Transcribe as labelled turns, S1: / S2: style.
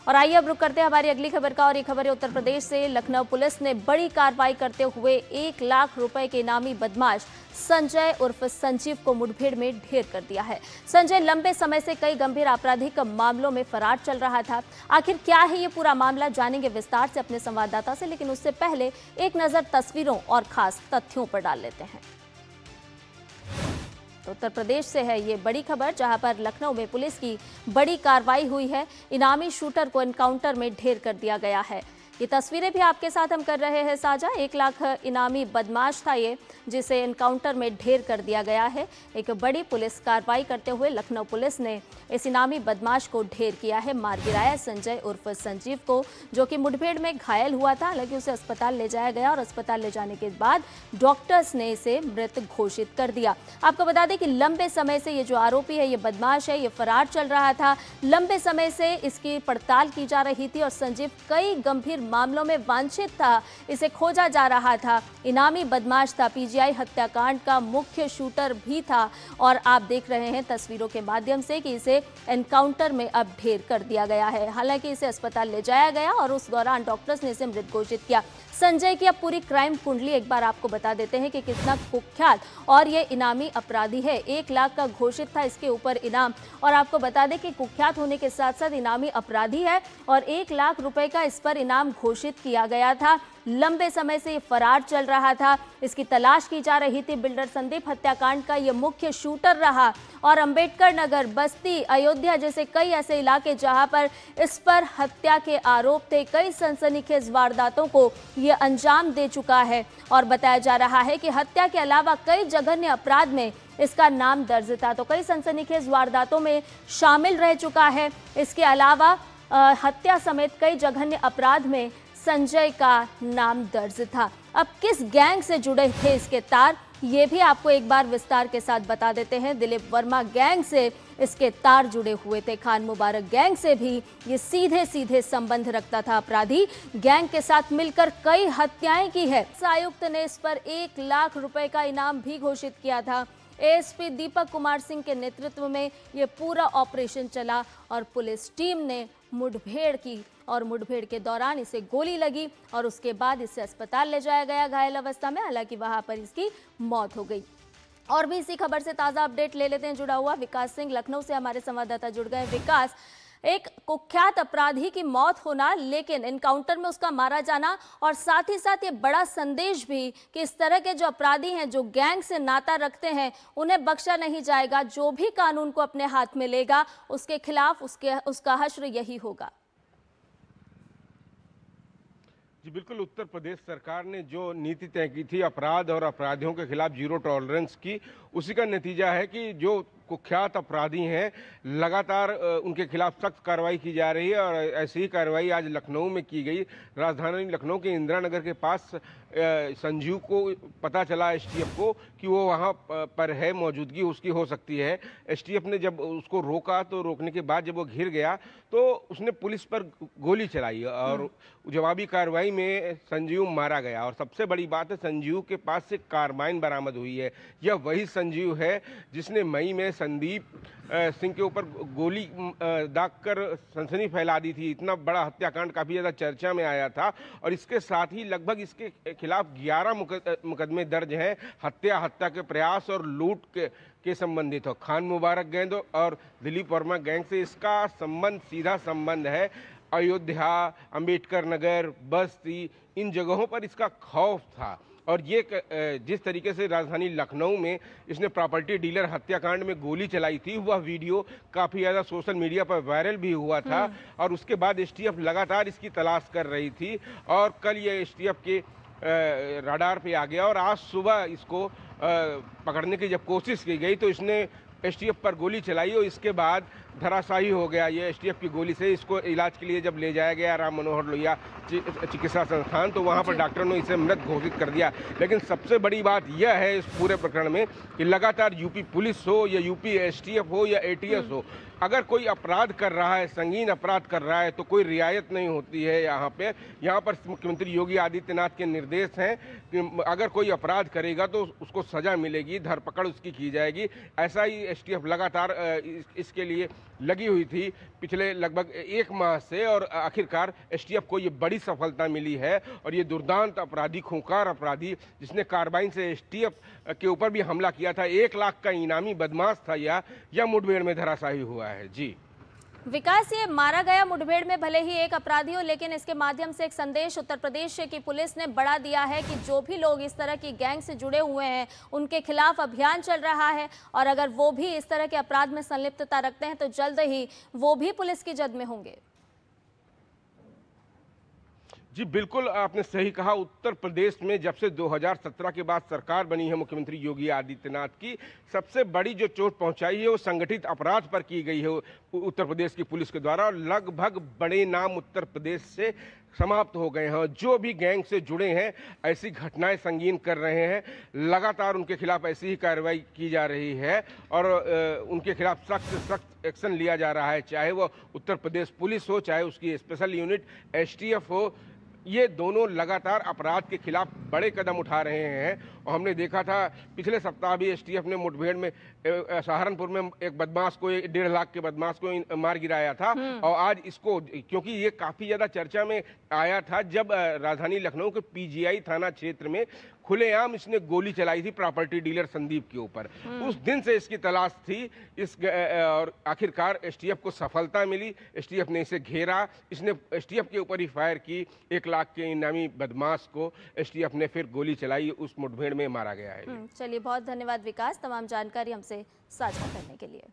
S1: और आइए अब रुक करते हैं हमारी अगली खबर का, और ये खबर है उत्तर प्रदेश से। लखनऊ पुलिस ने बड़ी कार्रवाई करते हुए 1 लाख रुपए के इनामी बदमाश संजय उर्फ संजीव को मुठभेड़ में ढेर कर दिया है। संजय लंबे समय से कई गंभीर आपराधिक मामलों में फरार चल रहा था। आखिर क्या है ये पूरा मामला, जानेंगे विस्तार से अपने संवाददाता से, लेकिन उससे पहले एक नजर तस्वीरों और खास तथ्यों पर डाल लेते हैं। तो उत्तर प्रदेश से है ये बड़ी खबर, जहां पर लखनऊ में पुलिस की बड़ी कार्रवाई हुई है। इनामी शूटर को एनकाउंटर में ढेर कर दिया गया है। ये तस्वीरें भी आपके साथ हम कर रहे हैं साझा। 1 लाख इनामी बदमाश था ये, जिसे एनकाउंटर में ढेर कर दिया गया है। एक बड़ी पुलिस कार्रवाई करते हुए लखनऊ पुलिस ने इस इनामी बदमाश को ढेर किया है, मार गिराया संजय उर्फ संजीव को, जो कि मुठभेड़ में घायल हुआ था। हालांकि उसे अस्पताल ले जाया गया और अस्पताल ले जाने के बाद डॉक्टर्स ने इसे मृत घोषित कर दिया। आपको बता दें कि लंबे समय से ये जो आरोपी है, ये बदमाश है, ये फरार चल रहा था। लंबे समय से इसकी पड़ताल की जा रही थी और संजीव कई गंभीर मामलों में वांछित था, इसे खोजा जा रहा था। इनामी बदमाश था, पीजीआई हत्याकांड का मुख्य शूटर भी था। और आप देख रहे हैं तस्वीरों के माध्यम से कि इसे एनकाउंटर में अब ढेर कर दिया गया है। हालांकि इसे अस्पताल ले जाया गया और उस दौरान डॉक्टर्स ने इसे मृत घोषित किया। संजय की अब पूरी क्राइम कुंडली एक बार आपको बता देते हैं कि कितना कुख्यात और ये इनामी अपराधी है। 1 लाख का घोषित था इसके ऊपर इनाम, और आपको बता दें कि कुख्यात होने के साथ साथ इनामी अपराधी है और 1 लाख रुपए का इस पर इनाम घोषित किया गया था। लंबे समय से ये फरार चल रहा था, इसकी तलाश की जा रही थी। बिल्डर संदीप हत्याकांड का ये मुख्य शूटर रहा और अंबेडकर नगर, बस्ती, अयोध्या जैसे कई ऐसे इलाके जहां पर इस पर हत्या के आरोप थे। कई सनसनीखेज वारदातों को ये अंजाम दे चुका है और बताया जा रहा है कि हत्या के अलावा कई जघन्य अपराध में इसका नाम दर्ज था। तो कई सनसनीखेज वारदातों में शामिल रह चुका है। इसके अलावा हत्या समेत कई जघन्य अपराध में संजय का नाम दर्ज था। अब किस गैंग से जुड़े थे इसके तार, ये भी आपको एक बार विस्तार के साथ बता देते हैं। दिलीप वर्मा गैंग से इसके तार जुड़े हुए थे। खान मुबारक गैंग से भी ये सीधे सीधे संबंध रखता था अपराधी। गैंग के साथ मिलकर कई हत्याएं की है। आयुक्त ने इस पर 1 लाख रुपए का इनाम भी घोषित किया था। एएसपी दीपक कुमार सिंह के नेतृत्व में ये पूरा ऑपरेशन चला और पुलिस टीम ने मुठभेड़ की और मुठभेड़ के दौरान इसे गोली लगी और उसके बाद इसे अस्पताल ले जाया गया घायल अवस्था में। हालांकि वहां पर इसकी मौत हो गई। और भी इसी खबर से ताज़ा अपडेट ले लेते हैं। जुड़ा हुआ विकास सिंह लखनऊ से हमारे संवाददाता जुड़ गए। विकास, एक कुख्यात अपराधी की मौत होना, लेकिन एनकाउंटर में उसका मारा जाना, और साथ ही साथ ये बड़ा संदेश भी कि इस तरह के जो अपराधी हैं, जो गैंग से नाता रखते हैं, उन्हें बख्शा नहीं जाएगा। जो भी कानून को अपने हाथ में लेगा उसके खिलाफ उसका हश्र यही होगा।
S2: जी बिल्कुल, उत्तर प्रदेश सरकार ने जो नीति तय की थी अपराध और अपराधियों के खिलाफ जीरो टॉलरेंस की, उसी का नतीजा है कि जो कुख्यात अपराधी हैं लगातार उनके खिलाफ सख्त कार्रवाई की जा रही है। और ऐसी ही कार्रवाई आज लखनऊ में की गई। राजधानी लखनऊ के इंदिरा नगर के पास संजीव को पता चला एसटीएफ को कि वो वहाँ पर है, मौजूदगी उसकी हो सकती है। एसटीएफ ने जब उसको रोका तो रोकने के बाद जब वो घिर गया तो उसने पुलिस पर गोली चलाई और जवाबी कार्रवाई में संजीव मारा गया। और सबसे बड़ी बात है, संजीव के पास से कार्बाइन बरामद हुई है। यह वही संजीव है जिसने मई में संदीप सिंह के ऊपर गोली दागकर सनसनी फैला दी थी। इतना बड़ा हत्याकांड काफ़ी ज़्यादा चर्चा में आया था। और इसके साथ ही लगभग इसके खिलाफ 11 मुकदमे दर्ज हैं, हत्या के प्रयास और लूट के संबंधित हो। खान मुबारक गैंग और दिलीप वर्मा गैंग से इसका संबंध, सीधा संबंध है। अयोध्या, अंबेडकर नगर, बस्ती, इन जगहों पर इसका खौफ था। और ये जिस तरीके से राजधानी लखनऊ में इसने प्रॉपर्टी डीलर हत्याकांड में गोली चलाई थी, वह वीडियो काफ़ी ज़्यादा सोशल मीडिया पर वायरल भी हुआ था। और उसके बाद एसटीएफ लगातार इसकी तलाश कर रही थी और कल ये एसटीएफ के रडार पे आ गया। और आज सुबह इसको पकड़ने की जब कोशिश की गई तो इसने एसटीएफ पर गोली चलाई और इसके बाद धराशायी हो गया। ये एसटीएफ की गोली से इसको इलाज के लिए जब ले जाया गया राम मनोहर लोहिया चिकित्सा संस्थान, तो वहाँ पर डॉक्टरों ने इसे मृत घोषित कर दिया। लेकिन सबसे बड़ी बात यह है इस पूरे प्रकरण में कि लगातार यूपी पुलिस हो या यूपी एसटीएफ हो या एटीएस हो, अगर कोई अपराध कर रहा है, संगीन अपराध कर रहा है, तो कोई रियायत नहीं होती है। यहाँ पर मुख्यमंत्री योगी आदित्यनाथ के निर्देश हैं कि अगर कोई अपराध करेगा तो उसको सजा मिलेगी, धरपकड़ उसकी की जाएगी। ऐसा ही एसटीएफ लगातार इसके लिए लगी हुई थी पिछले लगभग 1 माह से, और आखिरकार एसटीएफ को ये बड़ी सफलता मिली है। और ये दुर्दांत अपराधी, खूंखार अपराधी, जिसने कार्बाइन से एसटीएफ के ऊपर भी हमला किया था, 1 लाख का इनामी बदमाश था, यह मुठभेड़ में धराशायी हुआ है। जी
S1: विकास, ये मारा गया मुठभेड़ में भले ही एक अपराधी हो, लेकिन इसके माध्यम से एक संदेश उत्तर प्रदेश की पुलिस ने बड़ा दिया है कि जो भी लोग इस तरह की गैंग से जुड़े हुए हैं उनके खिलाफ अभियान चल रहा है, और अगर वो भी इस तरह के अपराध में संलिप्तता रखते हैं तो जल्द ही वो भी पुलिस की जद में होंगे।
S2: जी बिल्कुल, आपने सही कहा। उत्तर प्रदेश में जब से 2017 के बाद सरकार बनी है मुख्यमंत्री योगी आदित्यनाथ की, सबसे बड़ी जो चोट पहुंचाई है वो संगठित अपराध पर की गई है उत्तर प्रदेश की पुलिस के द्वारा, और लगभग बड़े नाम उत्तर प्रदेश से समाप्त हो गए हैं। जो भी गैंग से जुड़े हैं, ऐसी घटनाएं संगीन कर रहे हैं, लगातार उनके खिलाफ ऐसी ही कार्रवाई की जा रही है, और उनके खिलाफ सख्त से सख्त एक्शन लिया जा रहा है, चाहे वो उत्तर प्रदेश पुलिस हो, चाहे उसकी स्पेशल यूनिट एसटीएफ हो। ये दोनों लगातार अपराध के खिलाफ बड़े कदम उठा रहे हैं। और हमने देखा था पिछले सप्ताह भी एसटीएफ ने मुठभेड़ में सहारनपुर में एक बदमाश को, 1.5 लाख के बदमाश को मार गिराया था। और आज इसको, क्योंकि ये काफी ज्यादा चर्चा में आया था जब राजधानी लखनऊ के पीजीआई थाना क्षेत्र में खुलेआम इसने गोली चलाई थी प्रॉपर्टी डीलर संदीप के ऊपर। उस दिन से इसकी तलाश थी और आखिरकार एसटीएफ को सफलता मिली। एसटीएफ ने इसे घेरा, इसने एसटीएफ के ऊपर ही फायर की। 1 लाख के इनामी बदमाश को एसटीएफ ने फिर गोली चलाई, उस मुठभेड़ में मारा गया है।
S1: चलिए, बहुत धन्यवाद विकास, तमाम जानकारी हमसे साझा करने के लिए।